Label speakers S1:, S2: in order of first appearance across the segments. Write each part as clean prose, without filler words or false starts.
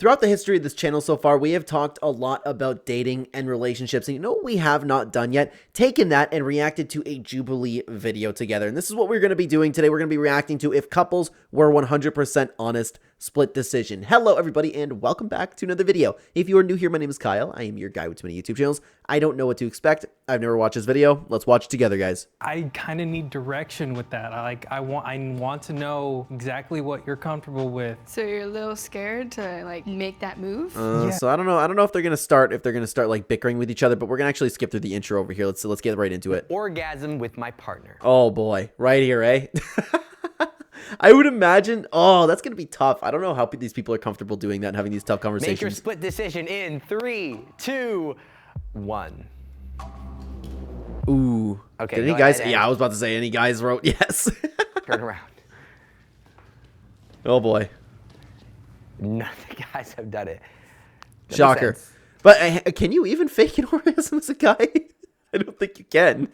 S1: Throughout the history of this channel so far, we have talked a lot about dating and relationships. And you know what we have not done yet? Taken that and reacted to a Jubilee video together. And this is what we're going to be doing today. We're going to be reacting to if couples were 100% honest, split decision. Hello, everybody, and welcome back to another video. If you are new here, my name is Kyle. I am your guy with too many YouTube channels. I don't know what to expect. I've never watched this video. Let's watch it together, guys.
S2: I kind of need direction with that. I want to know exactly what you're comfortable with.
S3: So you're a little scared to like make that move?
S2: Yeah.
S1: So I don't know if they're gonna start like bickering with each other, but we're gonna actually skip through the intro over here. Let's get right into it.
S4: Orgasm with my partner.
S1: Oh boy, right here, eh? I would imagine. Oh, that's gonna be tough. I don't know how these people are comfortable doing that and having these tough conversations.
S4: Make your split decision in 3, 2, 1.
S1: Ooh.
S4: Okay.
S1: Did any guys? Yeah, I was about to say any guys wrote yes.
S4: Turn around.
S1: Oh boy.
S4: None of the guys have done it. That
S1: Shocker.
S4: makes sense.
S1: But can you even fake an orgasm as a guy? I don't think you can.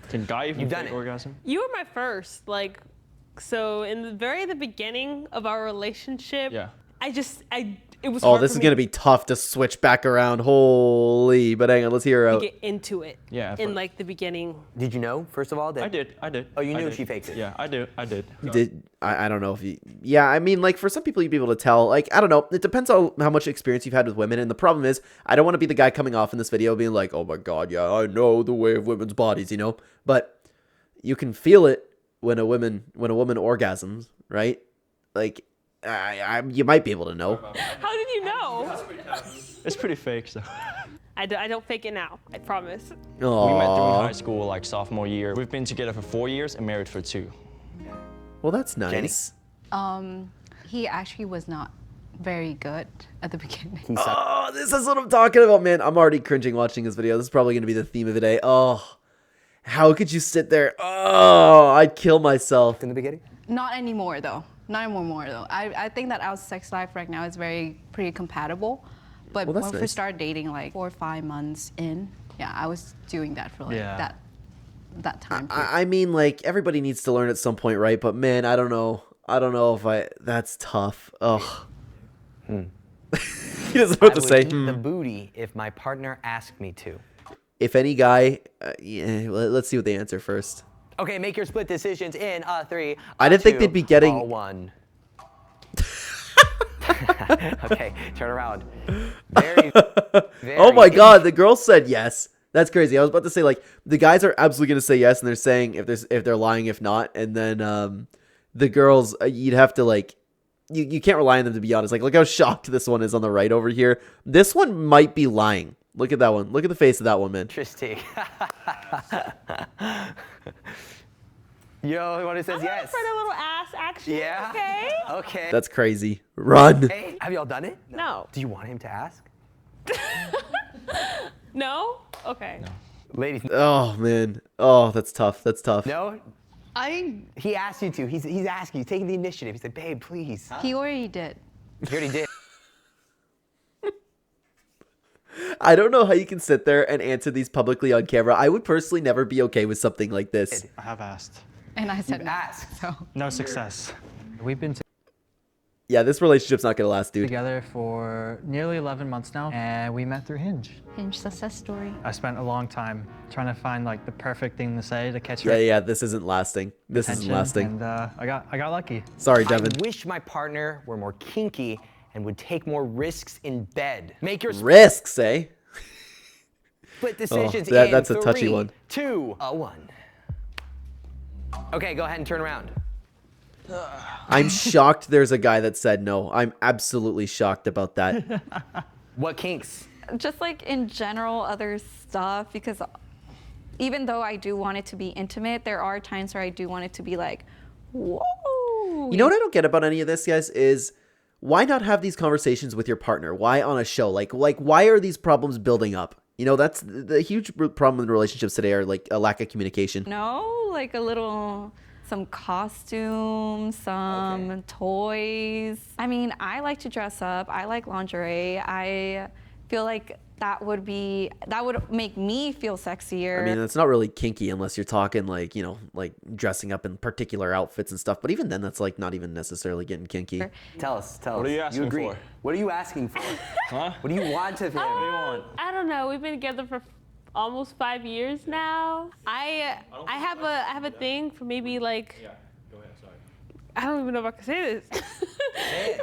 S5: Can guy even
S4: You've done
S5: fake
S4: it.
S5: orgasm?
S6: You were my first, like, so in the beginning of our relationship,
S5: Yeah.
S6: it was
S1: Oh,
S6: hard
S1: this
S6: for
S1: is
S6: me
S1: gonna be tough to switch back around. Holy, but hang on, let's hear her
S6: to
S1: out.
S6: get into it.
S5: Yeah,
S6: In
S5: but-
S6: like the beginning.
S4: Did you know, first of all, that
S5: I did.
S4: Oh, you
S5: I
S4: knew
S5: did.
S4: she faked it.
S5: Yeah, I did.
S1: I don't know if you. Yeah, I mean, like for some people, you'd be able to tell. Like, I don't know. It depends on how much experience you've had with women. And the problem is, I don't want to be the guy coming off in this video being like, "Oh my God, yeah, I know the way of women's bodies," you know. But you can feel it when a woman orgasms, right? Like, you might be able to know.
S6: How did you know?
S5: It's pretty fake, so.
S6: I don't fake it now, I promise.
S5: We met through
S1: Aww.
S5: high school, like sophomore year. We've been together for 4 years and married for 2.
S1: Well, that's nice.
S7: He actually was not very good at the beginning.
S1: Oh, this is what I'm talking about, man. I'm already cringing watching this video. This is probably going to be the theme of the day. Oh, how could you sit there? Oh, I'd kill myself.
S4: in the beginning?
S7: Not anymore though. Not anymore though. I think that our sex life right now is pretty compatible. But
S1: Well, that's
S7: when we
S1: nice.
S7: started dating like 4 or 5 months in, yeah, I was doing that for like
S5: Yeah.
S7: that time period.
S1: I mean, like, everybody needs to learn at some point, right? But man, I don't know. That's tough. Ugh. He doesn't know what to
S4: I would
S1: say.
S4: eat the booty if my partner asked me to.
S1: If any guy, yeah, let's see what they answer first.
S4: Okay, make your split decisions in 3.
S1: I didn't think
S4: 2,
S1: they'd be getting-
S4: 1. Okay, turn around. Very,
S1: Oh my God, the girl said yes. That's crazy. I was about to say, like, the guys are absolutely gonna say yes, and they're saying if they're lying, if not, and then the girls, you'd have to like, you can't rely on them to be honest. Like, look how shocked this one is on the right over here. This one might be lying. Look at that one. Look at the face of that one, man.
S4: Interesting. Yo, the one who says
S6: I'm
S4: yes.
S6: for a little ass action.
S4: Yeah?
S6: Okay.
S4: Okay.
S1: That's crazy. Run.
S4: Hey, have y'all done it?
S6: No.
S4: Do you want him to ask?
S6: No? Okay.
S4: Ladies,
S1: Oh man. Oh, that's tough. That's tough.
S4: no? He asked you to. He's asking. He's taking the initiative. He said, babe, please.
S7: He already did.
S4: He already did.
S1: I don't know how you can sit there and answer these publicly on camera. I would personally never be okay with something like this.
S5: I have asked.
S7: And I said no.
S4: asked.
S7: So
S5: No success.
S8: We've been
S1: Yeah, this relationship's not gonna last, dude.
S8: together for nearly 11 months now, and we met through Hinge.
S7: Hinge success story.
S8: I spent a long time trying to find like the perfect thing to say to catch her
S1: Yeah, this isn't lasting. This isn't
S8: attention,
S1: lasting.
S8: and I got lucky.
S1: Sorry, Devin.
S4: I wish my partner were more kinky and would take more risks in bed. Make your
S1: Risks, eh?
S4: split decisions
S1: that's
S4: in
S1: a touchy
S4: 3,
S1: one.
S4: 2, 1. Okay, go ahead and turn around.
S1: I'm shocked there's a guy that said no. I'm absolutely shocked about that.
S4: What kinks?
S9: Just like in general other stuff, because even though I do want it to be intimate, there are times where I do want it to be like, whoa.
S1: You know what I don't get about any of this, guys, is why not have these conversations with your partner? Why on a show? Like why are these problems building up? You know, that's the huge problem in relationships today, are like a lack of communication.
S9: No, like some costumes, some toys. I mean, I like to dress up. I like lingerie. I feel like that would make me feel sexier.
S1: I mean, it's not really kinky unless you're talking like, you know, like dressing up in particular outfits and stuff. But even then, that's like not even necessarily getting kinky.
S4: Tell us.
S5: What are you asking
S4: agree.
S5: for?
S4: What are you asking for?
S5: Huh?
S4: What do you want of him?
S5: What do you want?
S6: I don't know. We've been together for almost 5 years now. I have a thing for maybe like. Yeah, go ahead. Sorry. I don't even know if I can say this.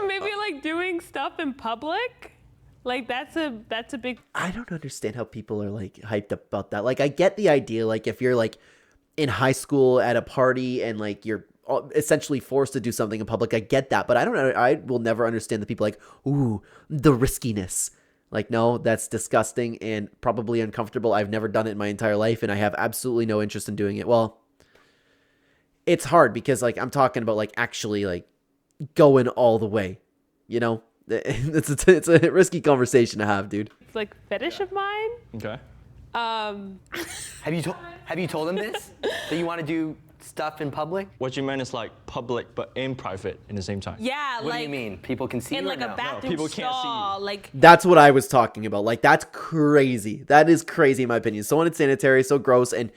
S6: Maybe like doing stuff in public. Like that's a big.
S1: I don't understand how people are like hyped up about that. Like I get the idea, like if you're like in high school at a party and like you're essentially forced to do something in public, I get that. But I don't know. I will never understand the people like, ooh, the riskiness. Like, no, that's disgusting and probably uncomfortable. I've never done it in my entire life and I have absolutely no interest in doing it. Well, it's hard because like I'm talking about like actually like going all the way, you know? It's a risky conversation to have, dude.
S6: It's like fetish of mine.
S5: Okay.
S4: Have you told him this? That you want to do stuff in public?
S5: What you meant is like public but in private in the same time.
S6: Yeah,
S4: What
S6: like
S4: do you mean? People can see
S6: in
S4: you
S6: like
S4: or
S6: a
S4: no?
S6: bathroom
S5: people can't see
S6: stall.
S5: you.
S6: Like
S1: That's what I was talking about. Like, that's crazy. That is crazy in my opinion. So unsanitary, so gross, and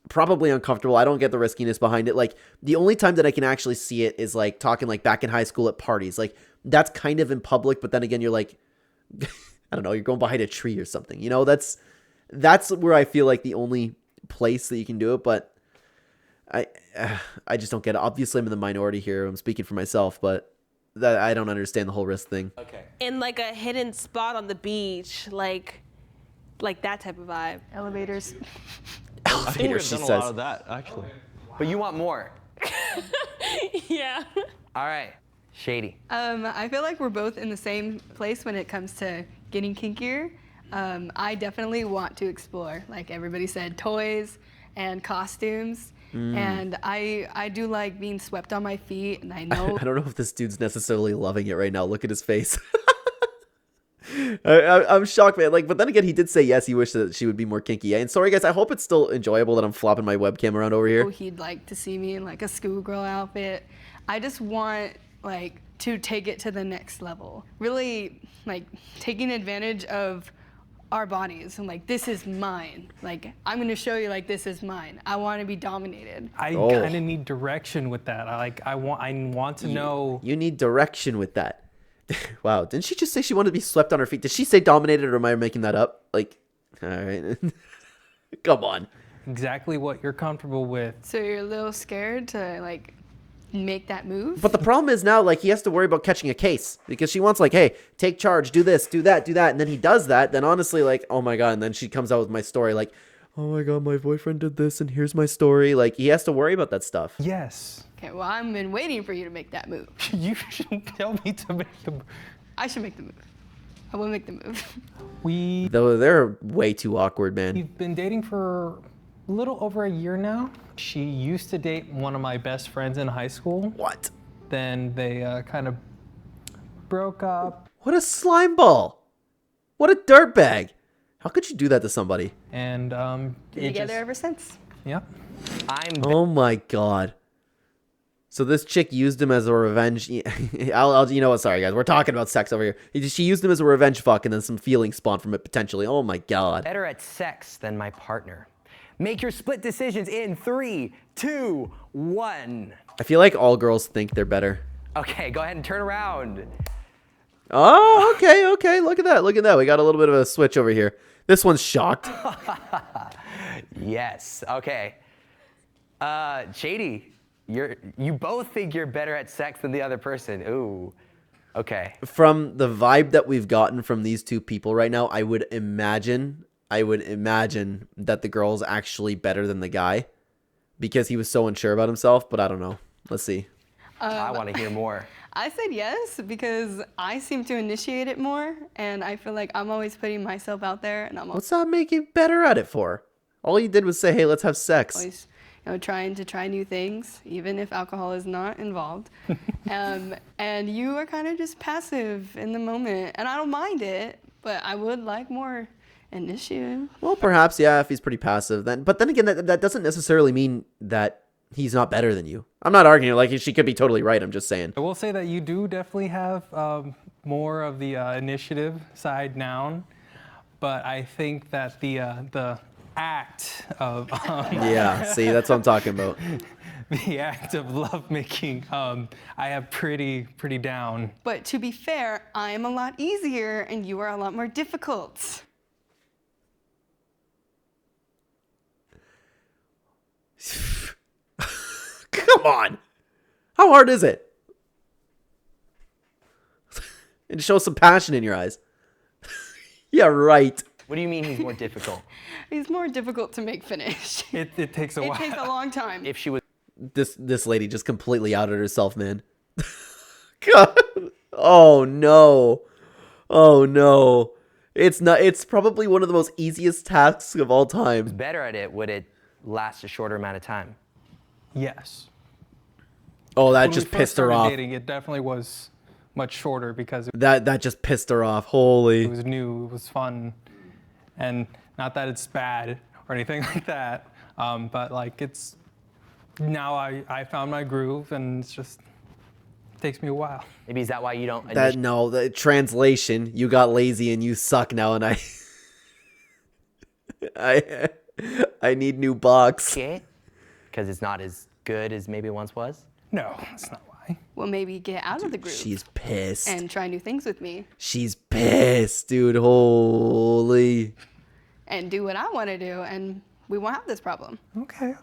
S1: probably uncomfortable. I don't get the riskiness behind it. Like, the only time that I can actually see it is like talking like back in high school at parties. Like, that's kind of in public, but then again, you're like, I don't know, you're going behind a tree or something. You know, that's where I feel like the only place that you can do it. But I just don't get it. Obviously, I'm in the minority here. I'm speaking for myself, but I don't understand the whole risk thing.
S4: Okay.
S6: in like a hidden spot on the beach, like that type of vibe.
S3: Elevators.
S5: I think
S1: Elevator,
S5: we've
S1: she
S5: done a
S1: says.
S5: lot of that actually.
S4: But you want more.
S6: Yeah.
S4: All right. Shady.
S3: I feel like we're both in the same place when it comes to getting kinkier. I definitely want to explore, like everybody said, toys and costumes. And I do like being swept on my feet, and I know
S1: I don't know if this dude's necessarily loving it right now. Look at his face. I'm shocked, man. Like, but then again, he did say yes. He wished that she would be more kinky. And sorry, guys. I hope it's still enjoyable that I'm flopping my webcam around over here.
S3: he'd like to see me in like a schoolgirl outfit. I just want like to take it to the next level. Really like taking advantage of our bodies and like, this is mine. Like, I'm gonna show you like, this is mine. I want to be dominated.
S2: I
S1: Oh.
S2: kind of need direction with that. I want to know.
S1: You need direction with that. Wow. Didn't she just say she wanted to be swept on her feet? Did she say dominated, or am I making that up? Like, all right. Come on.
S2: Exactly what you're comfortable with.
S3: So you're a little scared to like make that move?
S1: But the problem is now, like, he has to worry about catching a case because she wants, like, hey, take charge, do this, do that, do that. And then he does that. Then honestly, like, oh my God. And then she comes out with my story, like, oh my God, my boyfriend did this and here's my story. Like, he has to worry about that stuff.
S2: Yes.
S3: Okay, well, I've been waiting for you to make that move.
S2: You should tell me to make the.
S3: I should make the move. I will make the move.
S1: Though they're way too awkward, man.
S2: We've been dating for a little over a year now. She used to date one of my best friends in high school.
S1: What?
S2: Then they kind of broke up.
S1: What a slime ball. What a dirtbag. How could you do that to somebody?
S2: And
S3: Been
S2: it
S3: together
S2: just,
S3: ever since.
S2: yeah.
S1: Oh my God. So this chick used him as a revenge. I'll you know what? Sorry, guys. We're talking about sex over here. She used him as a revenge fuck, and then some feelings spawned from it potentially. Oh my God.
S4: Better at sex than my partner. Make your split decisions in 3, 2, 1.
S1: I feel like all girls think they're better.
S4: Okay, go ahead and turn around.
S1: Oh, okay, okay. Look at that. Look at that. We got a little bit of a switch over here. This one's shocked.
S4: Yes. Okay. Shady, you both think you're better at sex than the other person. Ooh. Okay.
S1: From the vibe that we've gotten from these two people right now, I would imagine that the girl's actually better than the guy because he was so unsure about himself, but I don't know. Let's see.
S4: I want to hear more.
S3: I said yes because I seem to initiate it more, and I feel like I'm always putting myself out there, and I'm
S1: What's that make you better at it for? All you did was say, hey, let's have sex.
S3: always, trying to try new things, even if alcohol is not involved. And you are kind of just passive in the moment, and I don't mind it, but I would like more initiative.
S1: Well, perhaps, yeah, if he's pretty passive. But then again, that doesn't necessarily mean that he's not better than you. I'm not arguing. Like, she could be totally right. I'm just saying.
S2: I will say that you do definitely have more of the initiative side now, but I think that the act of
S1: Yeah, see, that's what I'm talking about.
S2: the act of lovemaking, I have pretty down.
S3: But to be fair, I'm a lot easier and you are a lot more difficult.
S1: Come on. How hard is it? And show some passion in your eyes. Yeah, right.
S4: What do you mean he's more difficult?
S3: He's more difficult to make finish.
S2: It takes a while.
S3: It takes a long time.
S4: If she was
S1: This lady just completely outed herself, man. God. Oh no. Oh no. It's probably one of the most easiest tasks of all time.
S4: better at it, would it last a shorter amount of time?
S2: Yes.
S1: Oh, that
S2: When we
S1: just
S2: first
S1: pissed her
S2: started
S1: off.
S2: dating, it definitely was much shorter because
S1: That just pissed her off.
S2: it
S1: Holy.
S2: was new, it was fun, and not that it's bad or anything like that, but like it's now I found my groove, and it's just takes me a while.
S4: Maybe is that why you don't
S1: That no, the translation, you got lazy and you suck now, and I need new box.
S4: initiate? Because it's not as good as maybe it once was?
S2: No, that's not why.
S3: Well, maybe get out of the groove
S1: She's pissed.
S3: and try new things with me
S1: She's pissed, dude. Holy.
S3: and do what I want to do, and we won't have this problem.
S2: Okay.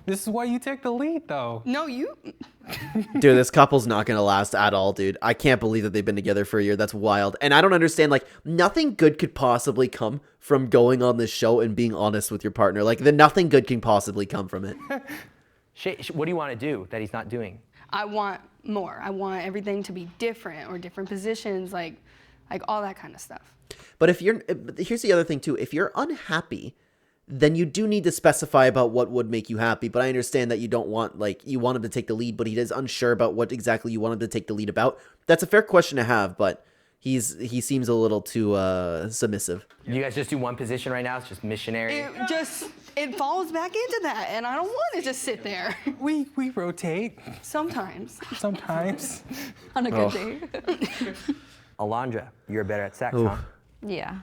S2: This is why you take the lead, though.
S3: No, you.
S1: Dude, this couple's not gonna last at all, dude. I can't believe that they've been together for a year. That's wild. And I don't understand, like, nothing good could possibly come from going on this show and being honest with your partner. Like, nothing good can possibly come from it.
S4: What do you want to do that he's not doing?
S3: I want more. I want everything to be different or different positions, like all that kind of stuff.
S1: But here's the other thing too. If you're unhappy, then you do need to specify about what would make you happy. But I understand that you don't want, like, you want him to take the lead, but he is unsure about what exactly you want him to take the lead about. That's a fair question to have, but he seems a little too submissive.
S4: You guys just do one position right now? It's just missionary?
S3: It falls back into that, and I don't want to just sit there.
S2: We rotate
S3: Sometimes.
S2: sometimes.
S9: On a good day.
S4: Alondra, you're better at sex,
S1: Ooh.
S4: huh?
S9: Yeah,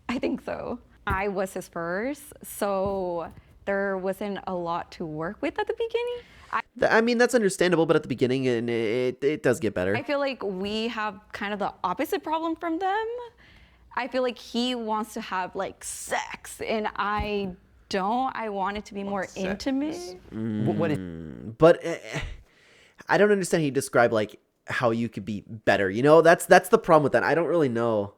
S9: I think so. I was his first, so there wasn't a lot to work with at the beginning.
S1: I mean, that's understandable, but at the beginning, and it does get better.
S9: I feel like we have kind of the opposite problem from them. I feel like he wants to have like sex, and I don't. I want it to be more intimate.
S4: What is
S1: But I don't understand how you describe, like, how you could be better. You know, that's the problem with that. I don't really know.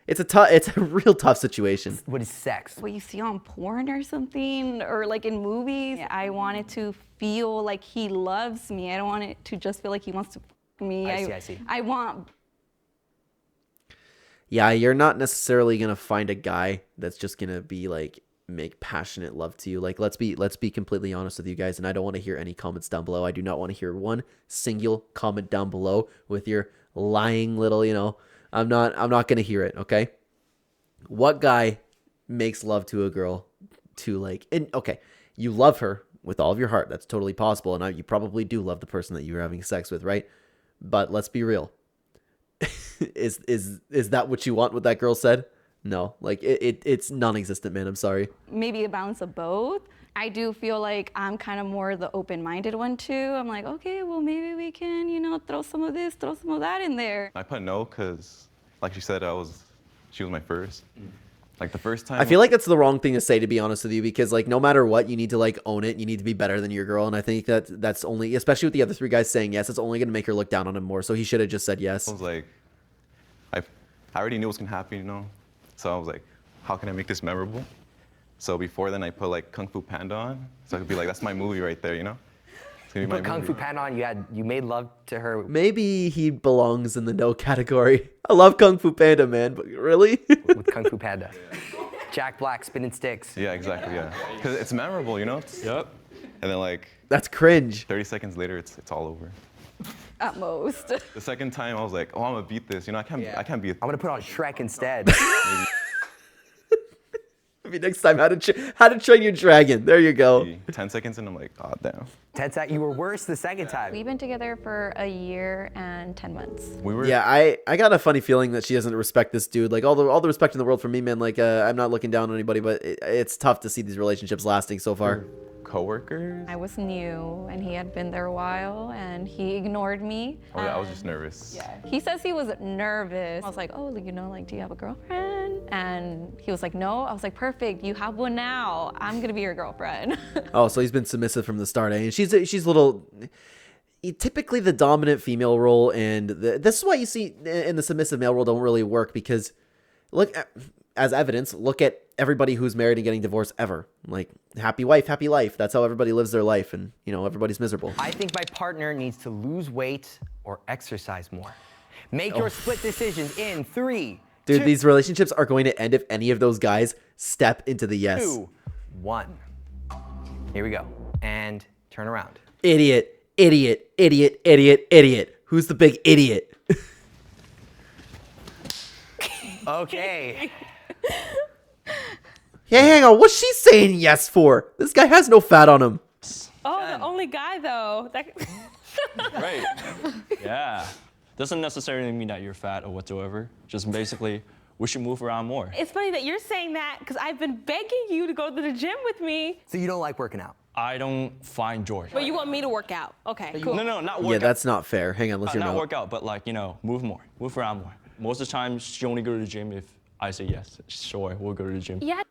S1: It's a real tough situation.
S4: what is sex?
S9: What you see on porn or something, or like in movies. I want it to feel like he loves me. I don't want it to just feel like he wants to fuck me.
S4: I see.
S9: I want.
S1: Yeah, you're not necessarily gonna find a guy that's just gonna be like make passionate love to you. Like, let's be completely honest with you guys, and I don't want to hear any comments down below. I do not want to hear one single comment down below with your lying little, you know. I'm not gonna hear it, okay? What guy makes love to a girl to, like, and okay, you love her with all of your heart. That's totally possible, and you probably do love the person that you're having sex with, right? But let's be real. Is that what you want? What that girl said? No, like it's non-existent, man. I'm sorry.
S9: Maybe a balance of both. I do feel like I'm kind of more the open-minded one too. I'm like, okay, well maybe we can, you know, throw some of this, throw some of that in there.
S10: I put no because, like she said, she was my first. Like the first time.
S1: I feel like that's the wrong thing to say, to be honest with you, because like no matter what, you need to like own it. You need to be better than your girl, and I think that's only, especially with the other three guys saying yes, it's only gonna make her look down on him more. So he should have just said yes.
S10: I was like, I already knew what was gonna happen, you know. So I was like, how can I make this memorable? So before then, I put like Kung Fu Panda on, so I could be like, that's my movie right there, you know. It's gonna be
S4: You put
S10: my
S4: Kung
S10: movie.
S4: Fu Panda on, you made love to her
S1: Maybe he belongs in the no category. I love Kung Fu Panda, man, but really?
S4: with Kung Fu Panda. Jack Black spinning sticks.
S10: Yeah, exactly, yeah. Because it's memorable, you know. Yep. And then like
S1: That's cringe.
S10: 30 seconds later, it's all over.
S9: At most.
S10: The second time, I was like, oh, I'm gonna beat this, you know. I can't be.
S4: I'm gonna put on Shrek instead.
S1: Maybe next time, how to train your dragon. There you go.
S10: 10 seconds and I'm like, oh, damn.
S4: 10 seconds. You were worse the second time.
S9: We've been together for a year and 10 months.
S10: We were.
S1: Yeah, I got a funny feeling that she doesn't respect this dude. Like all the respect in the world for me, man. Like I'm not looking down on anybody, but it's tough to see these relationships lasting so far.
S10: Co-workers.
S9: I was new and he had been there a while and he ignored me.
S10: Oh yeah, I was just nervous.
S9: Yeah. He says he was nervous. I was like, oh, you know, like, do you have a girlfriend? And he was like, no. I was like, perfect. You have one now. I'm gonna be your girlfriend.
S1: Oh, so he's been submissive from the start, eh? And she's a little. Typically, the dominant female role, and this is why you see in the submissive male role don't really work because, look, as evidence, look at everybody who's married and getting divorced ever. Like, happy wife, happy life. That's how everybody lives their life, and you know everybody's miserable.
S4: I think my partner needs to lose weight or exercise more. Make your split decisions in 3,
S1: Dude,
S4: 2,
S1: these relationships are going to end if any of those guys step into the yes.
S4: 2, 1. Here we go. And turn around.
S1: Idiot, idiot, idiot, idiot, idiot. Who's the big idiot?
S4: Okay.
S1: Hey, hang on. What's she saying yes for? This guy has no fat on him.
S6: Oh, the only guy though.
S5: Right. Yeah. Doesn't necessarily mean that you're fat or whatsoever. Just basically, we should move around more.
S6: It's funny that you're saying that because I've been begging you to go to the gym with me.
S4: So you don't like working out?
S5: I don't find joy.
S6: But you want me to work out. Okay, cool.
S5: No, not work
S1: Yeah,
S5: out.
S1: that's not fair. Hang on, let's hear
S5: Not
S1: no.
S5: work out, but like, you know, move more, move around more. Most of the time, she only go to the gym if I say yes. Sure, we'll go to the gym.
S6: Yeah.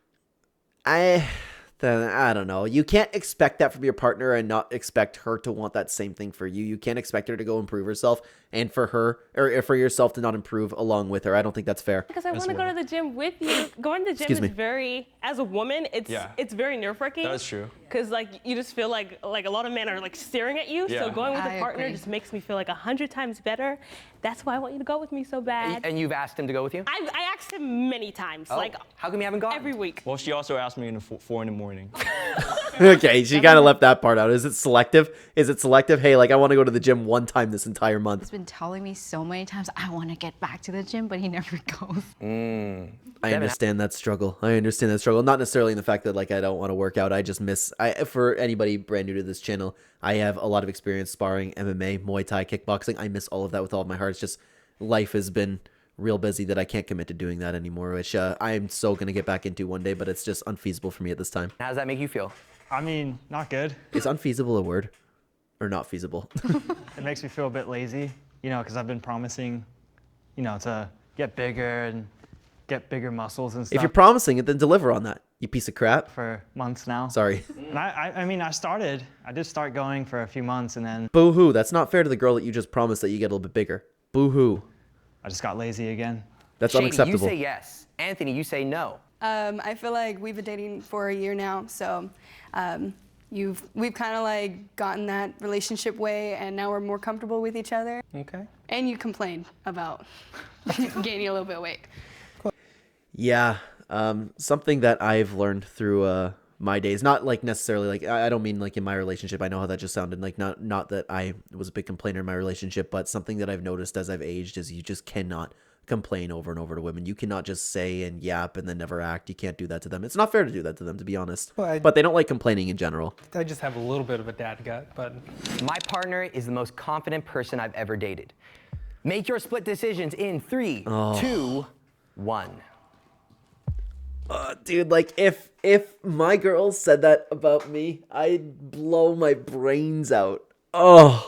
S1: I don't know. You can't expect that from your partner and not expect her to want that same thing for you. You can't expect her to go improve herself and for her or for yourself to not improve along with her. I don't think that's fair.
S6: Because I want to go to the gym with you. Going to the gym is very, as a woman, it's very nerve-wracking.
S5: That's true.
S6: Because like you just feel like a lot of men are like staring at you.
S5: Yeah.
S6: So going with
S7: I
S6: a partner
S7: agree.
S6: just makes me feel like 100 times better. That's why I want you to go with me so bad.
S4: And you've asked him to go with you?
S6: I asked him many times,
S4: Oh,
S6: like
S4: how come you haven't gone?
S6: every week.
S5: Well, she also asked me in 4 in the morning.
S1: Okay, she kind of left that part out. Is it selective? Is it selective? Hey, like I want to go to the gym one time this entire month.
S7: He's been telling me so many times I want to get back to the gym, but he never goes.
S1: I understand that struggle. I understand that struggle. Not necessarily in the fact that like I don't want to work out. I just miss. For anybody brand new to this channel, I have a lot of experience sparring, MMA, Muay Thai, kickboxing. I miss all of that with all of my heart. It's just life has been real busy that I can't commit to doing that anymore, which I'm so gonna get back into one day, but it's just unfeasible for me at this time.
S4: How does that make you feel?
S8: I mean, not good.
S1: Is unfeasible a word, or not feasible?
S8: It makes me feel a bit lazy, you know, because I've been promising, you know, to get bigger and get bigger muscles and stuff.
S1: If you're promising it, then deliver on that. You piece of crap.
S8: for months now.
S1: Sorry.
S8: And I mean, I did start going for a few months and then
S1: Boo hoo. That's not fair to the girl that you just promised that you get a little bit bigger. Boo hoo.
S8: I just got lazy again.
S1: That's
S4: Shady,
S1: unacceptable.
S4: you say yes. Anthony, you say no.
S3: I feel like we've been dating for a year now, so we've kind of like gotten that relationship way, and now we're more comfortable with each other.
S2: Okay.
S3: And you complain about gaining a little bit of weight.
S1: Yeah, something that I've learned through my days, not like necessarily like I don't mean like in my relationship. I know how that just sounded, like not that I was a big complainer in my relationship, but something that I've noticed as I've aged is you just cannot complain over and over to women. You cannot just say and yap and then never act. You can't do that to them. It's not fair to do that to them, to be honest.
S2: Well,
S1: but they don't like complaining in general.
S2: I just have a little bit of a dad gut, but
S4: My partner is the most confident person I've ever dated. Make your split decisions in 3, 2, 1.
S1: Dude, like if my girl said that about me, I'd blow my brains out. You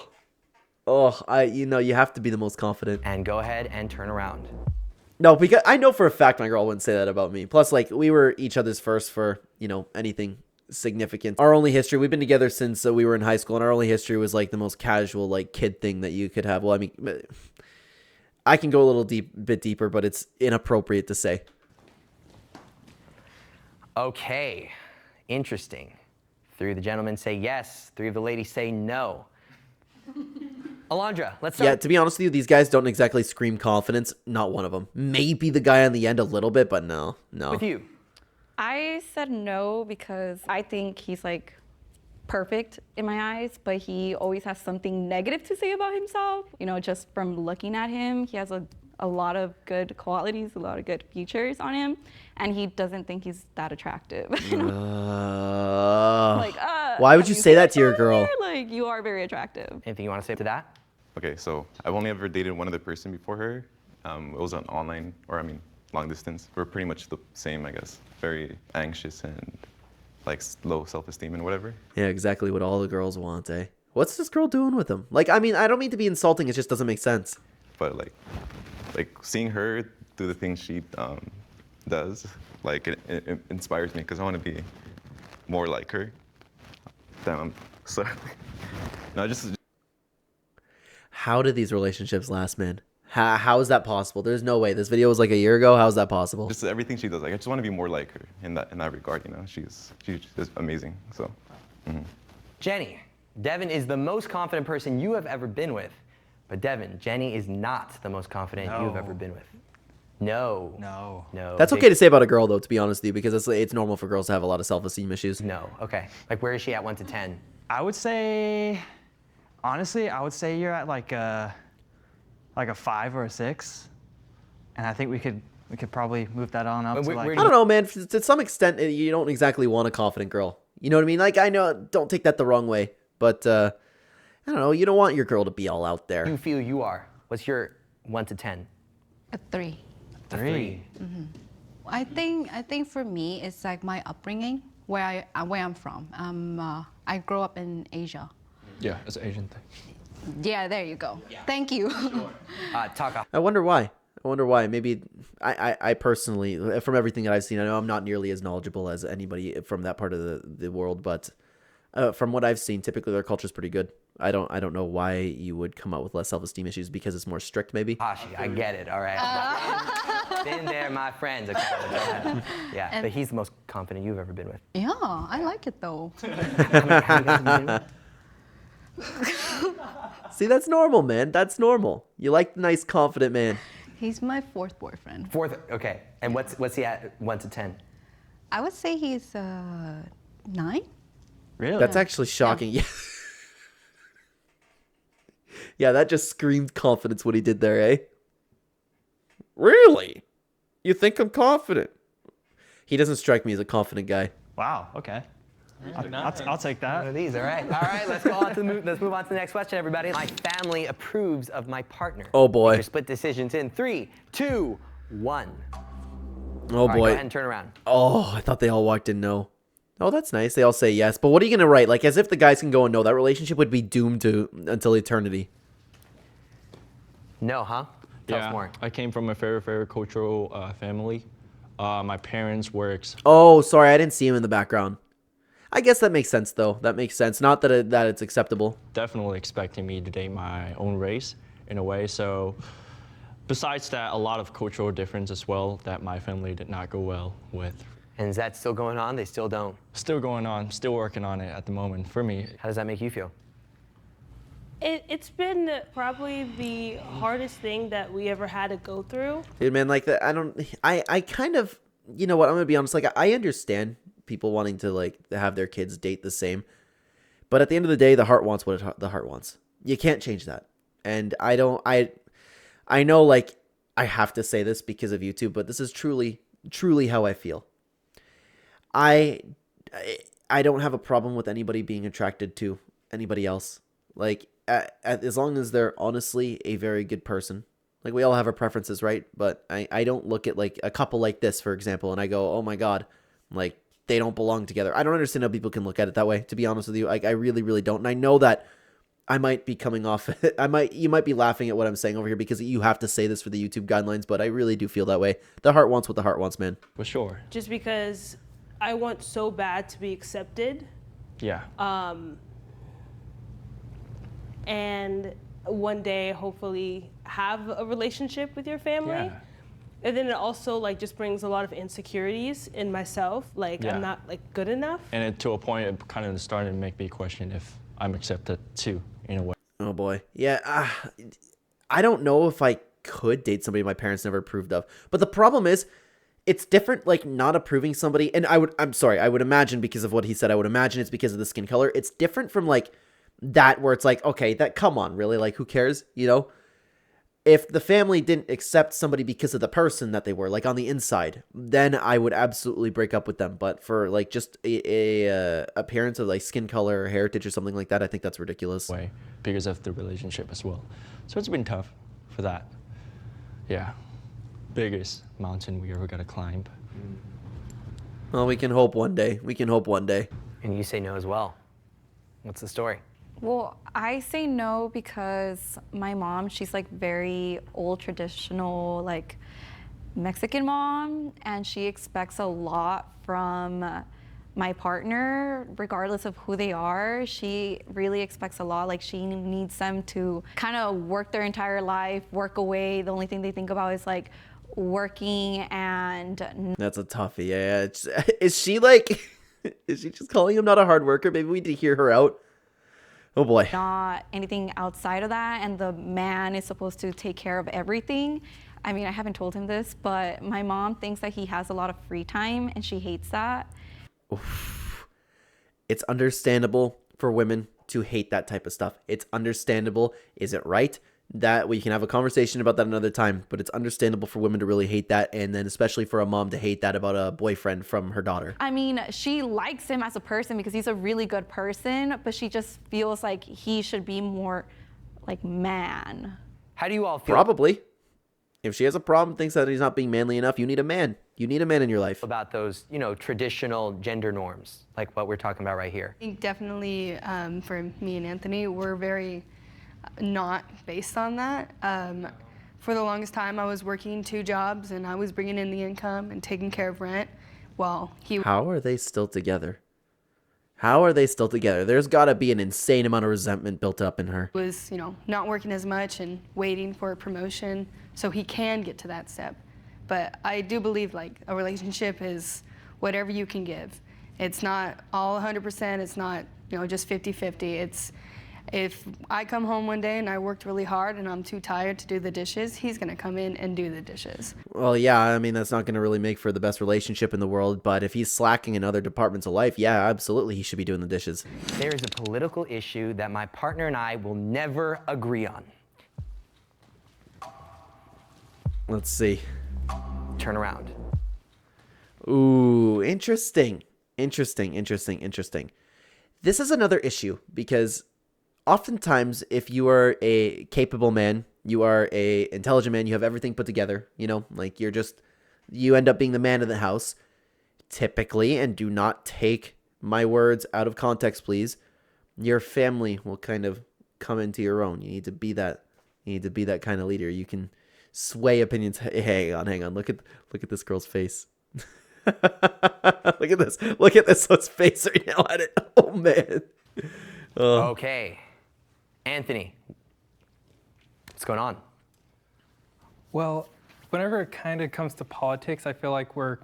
S1: have to be the most confident.
S4: And go ahead and turn around.
S1: No, because I know for a fact my girl wouldn't say that about me. Plus, like, we were each other's first for, anything significant. Our only history, we've been together since we were in high school, and our only history was, like, the most casual, like, kid thing that you could have. Well, I mean, I can go a little bit deeper, but it's inappropriate to say.
S4: Okay, interesting. 3 of the gentlemen say yes, 3 of the ladies say no. Alondra, let's start.
S1: Yeah, to be honest with you, these guys don't exactly scream confidence. Not one of them. Maybe the guy on the end a little bit, but no.
S4: With you.
S9: I said no because I think he's like perfect in my eyes, but he always has something negative to say about himself. Just from looking at him, he has a a lot of good qualities, a lot of good features on him, and he doesn't think he's that attractive.
S1: Why would you say that to your girl?
S9: Like, you are very attractive.
S4: Anything you want to say to that?
S10: Okay, so I've only ever dated one other person before her. It was an online, or I mean, long distance. We're pretty much the same, I guess. Very anxious and like low self-esteem and whatever.
S1: Yeah, exactly what all the girls want, eh? What's this girl doing with him? Like, I mean, I don't mean to be insulting. It just doesn't make sense.
S10: But like seeing her do the things she does, like it inspires me because I want to be more like her. Damn, I'm sorry. No, just.
S1: How did these relationships last, man? How is that possible? There's no way. This video was like a year ago. How is that possible?
S10: Just everything she does. Like, I just want to be more like her in that regard. You know, she's just amazing. So.
S4: Jenny, Devin is the most confident person you have ever been with. But Devin, Jenny is not the most confident you have ever been with. No.
S8: No.
S4: No.
S1: That's okay to say about a girl, though, to be honest with you, because it's normal for girls to have a lot of self-esteem issues.
S4: No. Okay. Like, where is she at 1 to 10?
S8: I would say, honestly, I would say you're at like a 5 or a 6, and I think we could probably move that on up to like.
S1: I don't know, man. To some extent, you don't exactly want a confident girl. You know what I mean? Like, I know, don't take that the wrong way, but I don't know. You don't want your girl to be all out there.
S4: You feel you are. What's your 1 to 10?
S7: A 3.
S8: 3.
S7: I think for me, it's like my upbringing, where I'm from. I grew up in Asia.
S5: Yeah, it's an Asian thing.
S7: Yeah, there you go. Thank you.
S4: Taka.
S1: I wonder why. Maybe I personally, from everything that I've seen, I know I'm not nearly as knowledgeable as anybody from that part of the world, but from what I've seen, typically their culture is pretty good. I don't know why you would come out with less self-esteem issues, because it's more strict, maybe.
S4: Hashi, I get it. All right. Been there, my friends. Okay. Yeah, but he's the most confident you've ever been with.
S7: Yeah, I like it though.
S1: See, that's normal, man. That's normal. You like the nice, confident man.
S7: He's my 4th boyfriend.
S4: 4th. Okay. And what's he at 1 to 10?
S7: I would say he's 9.
S8: Really?
S1: That's actually shocking. Yeah. Yeah, that just screamed confidence what he did there, eh? Really? You think I'm confident? He doesn't strike me as a confident guy.
S8: Wow. Okay. I'll take that.
S4: One of these. All right. All right. Let's move on to the next question, everybody. My family approves of my partner.
S1: Oh boy.
S4: Make your split decisions in 3, 2, 1.
S1: Oh
S4: All right,
S1: boy.
S4: go ahead and turn around.
S1: Oh, I thought they all walked in no. Oh, that's nice. They all say yes. But what are you going to write? Like, as if the guys can go and no. That relationship would be doomed to until eternity.
S4: No, huh? Tell us more.
S5: I came from a very cultural family. My parents works.
S1: Oh, sorry. I didn't see him in the background. I guess that makes sense, though. That makes sense. Not that it's acceptable.
S5: Definitely expecting me to date my own race in a way. So besides that, a lot of cultural difference as well that my family did not go well with.
S4: And is that still going on? They still don't?
S5: Still going on. Still working on it at the moment for me.
S4: How does that make you feel?
S6: It's been probably the hardest thing that we ever had to go through.
S1: Dude, man, like, I kind of, you know what, I'm going to be honest. Like, I understand people wanting to, like, have their kids date the same. But at the end of the day, the heart wants what the heart wants. You can't change that. And I know, like, I have to say this because of YouTube, but this is truly how I feel. I don't have a problem with anybody being attracted to anybody else. Like, as long as they're honestly a very good person. Like, we all have our preferences, right? But I don't look at, like, a couple like this, for example, and I go, oh my God, like, they don't belong together. I don't understand how people can look at it that way, to be honest with you. Like, I really don't. And I know that I might be coming off, you might be laughing at what I'm saying over here because you have to say this for the YouTube guidelines, but I really do feel that way. The heart wants what the heart wants, man.
S5: For sure.
S6: Just because I want so bad to be accepted.
S5: Yeah.
S6: And one day hopefully have a relationship with your family.
S5: Yeah.
S6: And then it also, like, just brings a lot of insecurities in myself. Like,
S5: Yeah.
S6: I'm not, like, good enough.
S5: And to a point, it kind of started to make me question if I'm accepted too, in a way.
S1: Oh boy. Yeah. I don't know if I could date somebody my parents never approved of. But the problem is, it's different, like, not approving somebody. And I would imagine, because of what he said, I would imagine it's because of the skin color. It's different from, like, that where it's like, okay, come on, really? Like, who cares? You know? If the family didn't accept somebody because of the person that they were, like on the inside, then I would absolutely break up with them. But for like just a appearance of like skin color or heritage or something like that, I think that's ridiculous.
S5: Way because of the relationship as well. So it's been tough for that. Yeah, biggest mountain we ever got to climb.
S1: Well, we can hope one day. We can hope one day.
S4: And you say no as well. What's the story?
S9: Well, I say no because my mom, she's like very old traditional, like Mexican mom, and she expects a lot from my partner, regardless of who they are. She really expects a lot. Like she needs them to kind of work their entire life, work away. The only thing they think about is like working and.
S1: That's a toughie. Yeah. Is she like, is she just calling him not a hard worker? Maybe we need to hear her out. Oh boy.
S9: Not anything outside of that, and the man is supposed to take care of everything. I mean, I haven't told him this, but my mom thinks that he has a lot of free time, and she hates that.
S1: Oof. It's understandable for women to hate that type of stuff. It's understandable. Is it right? That we can have a conversation about that another time, but it's understandable for women to really hate that, and then especially for a mom to hate that about a boyfriend from her daughter.
S9: I mean, she likes him as a person because he's a really good person, but she just feels like he should be more like man.
S4: How do you all feel?
S1: Probably. If she has a problem, thinks that he's not being manly enough, you need a man. You need a man in your life.
S4: About those, you know, traditional gender norms, like what we're talking about right here.
S3: I think definitely for me and Anthony, we're very not based on that. For the longest time, I was working 2 jobs and I was bringing in the income and taking care of rent while he.
S1: How are they still together? How are they still together? There's got to be an insane amount of resentment built up in her.
S3: Was, you know, not working as much and waiting for a promotion so he can get to that step. But I do believe like a relationship is whatever you can give. It's not all 100%. It's not, you know, just 50-50. It's if I come home one day and I worked really hard and I'm too tired to do the dishes, he's going to come in and do the dishes.
S1: Well, yeah, I mean, that's not going to really make for the best relationship in the world, but if he's slacking in other departments of life, yeah, absolutely, he should be doing the dishes.
S4: There is a political issue that my partner and I will never agree on.
S1: Let's see.
S4: Turn around.
S1: Ooh, interesting. Interesting. This is another issue because oftentimes if you are a capable man, you are a intelligent man, you have everything put together, you know, like you end up being the man of the house. Typically, and do not take my words out of context, please, your family will kind of come into your own. You need to be that kind of leader. You can sway opinions. Hey, hang on. Look at this girl's face. Look at this one's face right now at it. Oh man.
S4: Okay, Anthony, what's going on?
S2: Well, whenever it kind of comes to politics, I feel like we're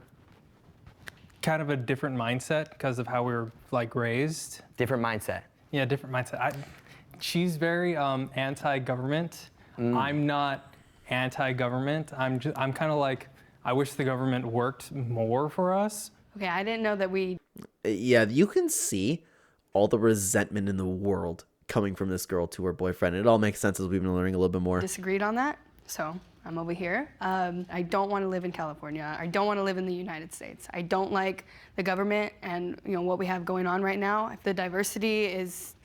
S2: kind of a different mindset because of how we were like raised.
S4: Different mindset.
S2: Yeah, different mindset. She's very anti-government. I'm not anti-government. I'm kind of like, I wish the government worked more for us.
S3: Okay, I didn't know that we.
S1: Yeah, you can see all the resentment in the world coming from this girl to her boyfriend. It all makes sense as we've been learning a little bit more.
S3: Disagreed on that, so I'm over here. I don't want to live in California. I don't want to live in the United States. I don't like the government and what we have going on right now. The diversity is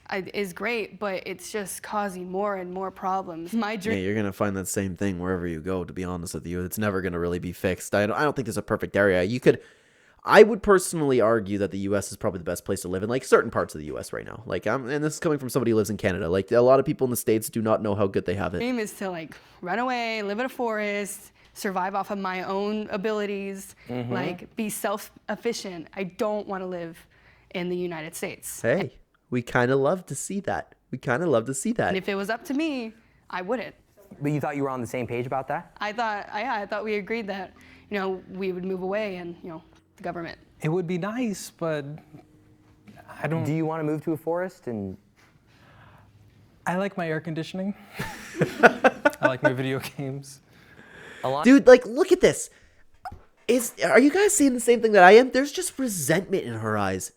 S3: great, but it's just causing more and more problems. My dream.
S1: Yeah, you're gonna find that same thing wherever you go. To be honest with you, it's never gonna really be fixed. I don't think there's a perfect area. I would personally argue that the U.S. is probably the best place to live in, like certain parts of the U.S. right now. Like, and this is coming from somebody who lives in Canada. Like, a lot of people in the States do not know how good they have it.
S3: Dream is to like run away, live in a forest, survive off of my own abilities, like be self-efficient. I don't want to live in the United States.
S1: Hey, we kind of love to see that.
S3: And if it was up to me, I wouldn't.
S4: But you thought you were on the same page about that?
S3: I thought we agreed that, we would move away and, the government.
S2: It would be nice, but I don't.
S4: Do you want to move to a forest? And
S2: I like my air conditioning. I like my video games.
S1: Dude, like, look at this. Are you guys seeing the same thing that I am? There's just resentment in her eyes.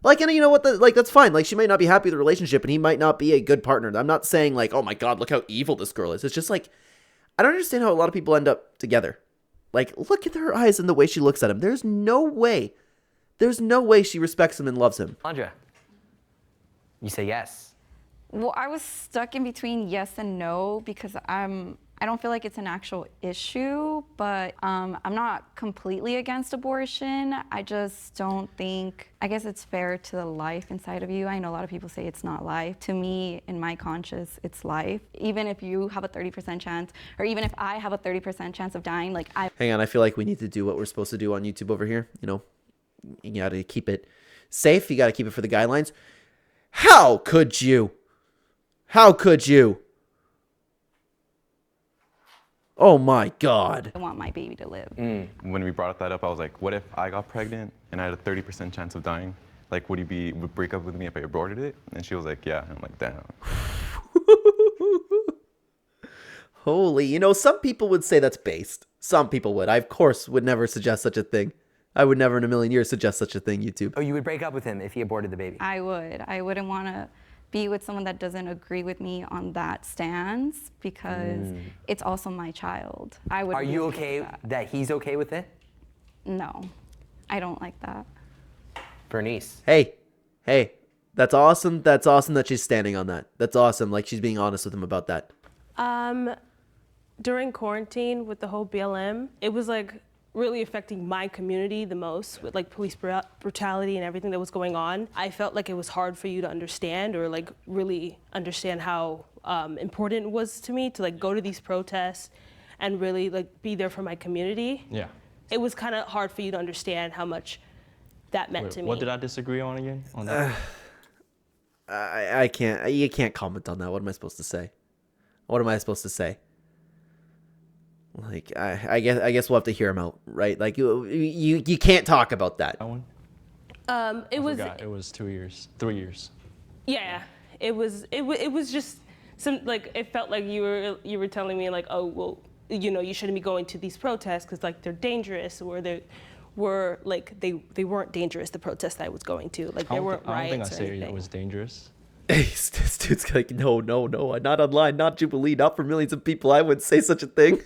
S1: Like, and you know what? That's fine. Like, she might not be happy with the relationship, and he might not be a good partner. I'm not saying, like, oh my God, look how evil this girl is. It's just like, I don't understand how a lot of people end up together. Like, look at her eyes and the way she looks at him. There's no way she respects him and loves him.
S4: Andrea, you say yes.
S9: Well, I was stuck in between yes and no because I don't feel like it's an actual issue, but I'm not completely against abortion. I just don't think, I guess it's fair to the life inside of you. I know a lot of people say it's not life. To me, in my conscience, it's life. Even if you have a 30% chance, or even if I have a 30% chance of dying, like
S1: Hang on, I feel like we need to do what we're supposed to do on YouTube over here. You know, you gotta keep it safe. You gotta keep it for the guidelines. How could you? How could you? Oh my God.
S9: I want my baby to live.
S10: When we brought that up, I was like, what if I got pregnant and I had a 30% chance of dying? Like, would break up with me if I aborted it? And she was like, yeah. And I'm like, damn.
S1: Holy, you know, some people would say that's based. Some people would. I, of course, would never suggest such a thing. I would never in a million years suggest such a thing, YouTube.
S4: Oh, you would break up with him if he aborted the baby?
S9: I would. I wouldn't want to be with someone that doesn't agree with me on that stance because it's also my child. I would.
S4: Are you okay that he's okay with it?
S9: No, I don't like that.
S4: Bernice.
S1: Hey, that's awesome. That's awesome that she's standing on that. That's awesome. Like, she's being honest with him about that.
S6: During quarantine with the whole BLM, it was like really affecting my community the most with like police brutality and everything that was going on. I felt like it was hard for you to understand or like really understand how important it was to me to like go to these protests and really like be there for my community.
S5: Yeah.
S6: It was kind of hard for you to understand how much that meant to me.
S5: What did I disagree on again? On that?
S1: I can't. You can't comment on that. What am I supposed to say? What am I supposed to say? Like, I guess we'll have to hear him out, right? Like, you can't talk about that.
S5: That one?
S6: It was.
S5: It was 2 years, 3 years.
S6: Yeah, it was just some like it felt like you were telling me like, oh well, you know, you shouldn't be going to these protests because like they're dangerous, or they were like they weren't dangerous. The protests that I was going to, like there weren't riots.
S5: I don't think I
S6: or
S5: said
S6: anything.
S5: it was dangerous.
S1: This dude's like, no, not online, not Jubilee, not for millions of people. I wouldn't say such a thing.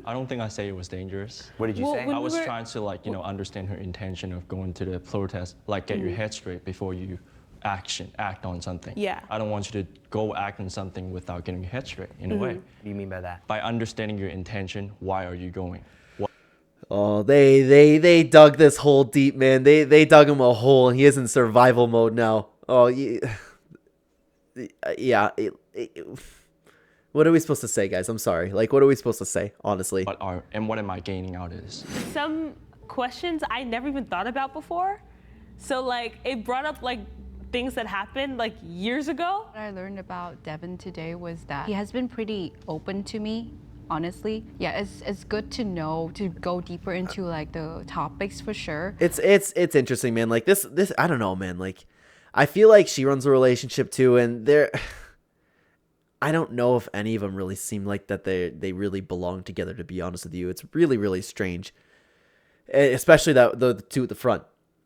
S5: I don't think I say it was dangerous.
S4: What did you say?
S5: I was trying to like, you know, understand her intention of going to the protest, like get your head straight before you act on something.
S6: Yeah.
S5: I don't want you to go act on something without getting your head straight in a way.
S4: What do you mean by that?
S5: By understanding your intention, why are you going?
S1: Oh, they dug this hole deep, man. They dug him a hole, and he is in survival mode now. Oh, yeah. What are we supposed to say, guys? I'm sorry. Like, what are we supposed to say, honestly?
S5: What am I gaining out of this?
S6: Some questions I never even thought about before. So like it brought up like things that happened like years ago.
S7: What I learned about Devin today was that he has been pretty open to me, honestly. Yeah, it's good to know, to go deeper into like the topics for sure.
S1: It's interesting, man. Like this I don't know, man. Like, I feel like she runs a relationship too, and I don't know if any of them really seem like that they really belong together, to be honest with you. It's really, really strange. Especially the two at the front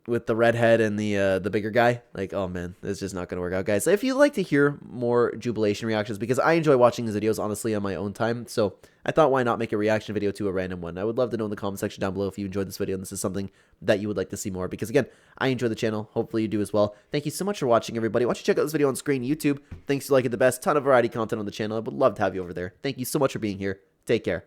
S1: with the redhead and the bigger guy. Like, oh man, it's just not going to work out, guys. If you'd like to hear more Jubilation reactions, because I enjoy watching these videos, honestly, on my own time, so I thought, why not make a reaction video to a random one? I would love to know in the comment section down below if you enjoyed this video and this is something that you would like to see more, because again, I enjoy the channel. Hopefully you do as well. Thank you so much for watching, everybody. Why don't you check out this video on screen, YouTube. Thanks, you like it the best. Ton of variety content on the channel. I would love to have you over there. Thank you so much for being here. Take care.